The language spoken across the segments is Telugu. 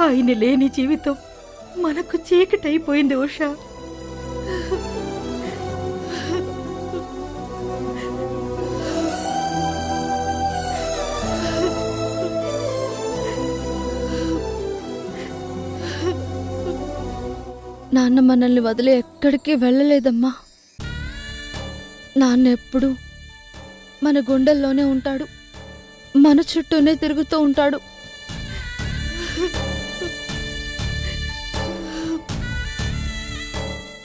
ఆయన లేని జీవితం మనకు చీకటైపోయింది ఉషా. నాన్న మనల్ని వదిలి ఎక్కడికి వెళ్ళలేదమ్మా. నాన్న ఎప్పుడు మన గుండెల్లోనే ఉంటాడు, మన చుట్టూనే తిరుగుతూ ఉంటాడు.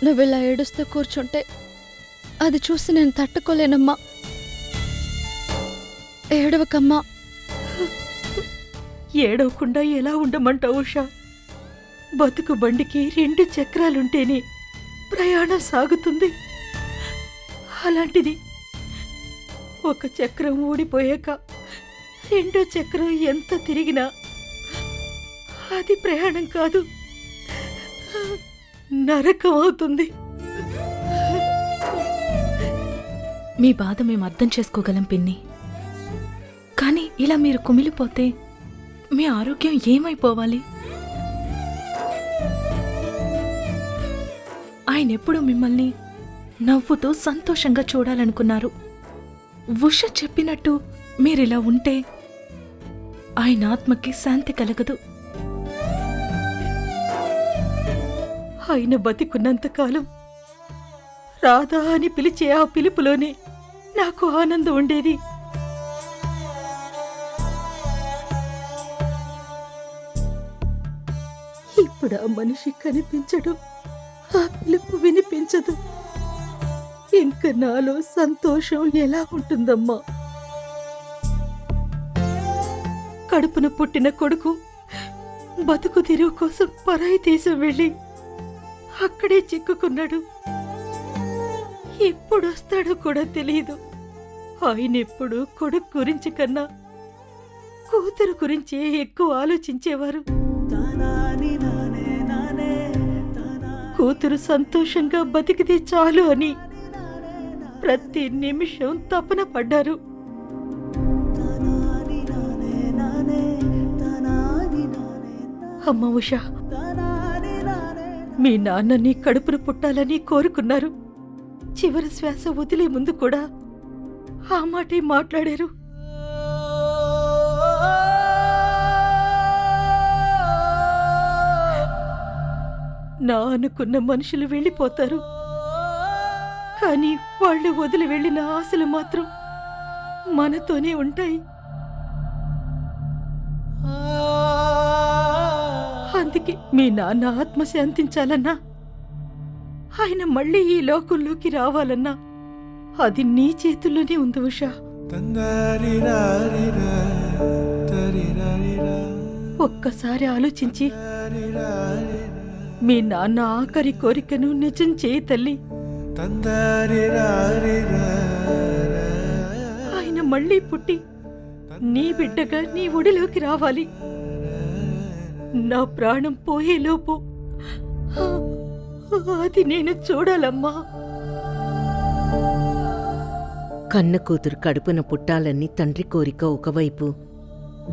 నువ్వు ఇలా ఏడుస్తూ కూర్చుంటే అది చూసి నేను తట్టుకోలేనమ్మా. ఏడవకమ్మా. ఏడవకుండా ఎలా ఉండమంటావు ఉషా? బతుకు బండికి 2 చక్రాలుంటేనే ప్రయాణం సాగుతుంది. అలాంటిది ఒక చక్రం ఊడిపోయాక 2వ చక్రం ఎంత తిరిగినా అది ప్రయాణం కాదు, నరకం అవుతుంది. మీ బాధ మేము అర్థం చేసుకోగలం పిన్ని. కానీ ఇలా మీరు కుమిలిపోతే మీ ఆరోగ్యం ఏమైపోవాలి? ఆయన ఎప్పుడు మిమ్మల్ని నవ్వుతూ సంతోషంగా చూడాలనుకున్నారు. ఉష చెప్పినట్టు మీరిలా ఉంటే ఆయన ఆత్మకి శాంతి కలగదు. ఆయన బతికున్నంతకాలం రాధా అని పిలిచే ఆ పిలుపులోనే నాకు ఆనందం ఉండేది. ఇప్పుడు ఆ మనిషి కనిపించడు, ఆ పిలుపు వినిపించదు. ఇంక నాలో సంతోషం ఎలా ఉంటుందమ్మా? కడుపున పుట్టిన కొడుకు బతుకు తెరువు కోసం పరాయి దేశం వెళ్ళి అక్కడే చిక్కుకున్నాడు. ఎప్పుడొస్తాడో కూడా తెలియదు. ఆయన ఎప్పుడు కొడుకు గురించి కన్నా కూతురు గురించే ఎక్కువ ఆలోచించేవారు. కూతురు సంతోషంగా బతికితే చాలు అని ప్రతి నిమిషం తపన పడ్డారు. అమ్మ ఉషా, మీ నాన్నని కడుపున పుట్టాలని కోరుకున్నారు. చివరి శ్వాస వదిలే ముందు కూడా ఆ మాటే మాట్లాడారు. నా అనుకున్న మనుషులు వెళ్ళిపోతారు, కానీ వాళ్ళు వదిలి వెళ్ళిన ఆశలు మాత్రం మనతోనే ఉంటాయి. అందుకే మీ నాన్న ఆత్మ శాంతించాలన్నా, ఆయన మళ్ళీ ఈ లోకంలోకి రావాలన్నా అది నీ చేతుల్లోనే ఉంది ఉషా. ఒక్కసారి ఆలోచించి మీ నాన్న ఆఖరి కోరికను నిజం చేయి తల్లి. ఆయన మళ్ళీ పుట్టి నీ బిడ్డగా నీ ఒడిలోకి రావాలి. నా ప్రాణం పోయేలోపు అది నేను చూడాలమ్మా. కన్న కూతురు కడుపున పుట్టాలని తండ్రి కోరిక ఒకవైపు,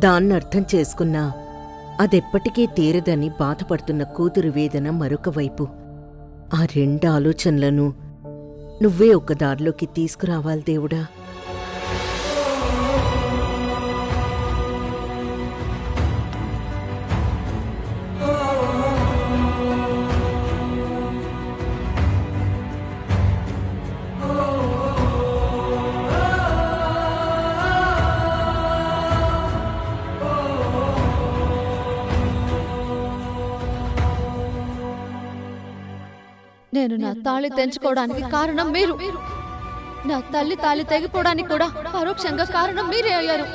దాన్నర్థం చేసుకున్నా అదెప్పటికీ తీరదని బాధపడుతున్న కూతురు వేదన మరొక వైపు. ఆ 2 ఆలోచనలను నువ్వే ఒక దారిలోకి తీసుకురావాలి దేవుడా. నేను నా తాళి తెంచుకోవడానికి కారణం మీరు. నా తల్లి తాళి తెగిపోవడానికి కూడా పరోక్షంగా కారణం మీరే అయ్యారు.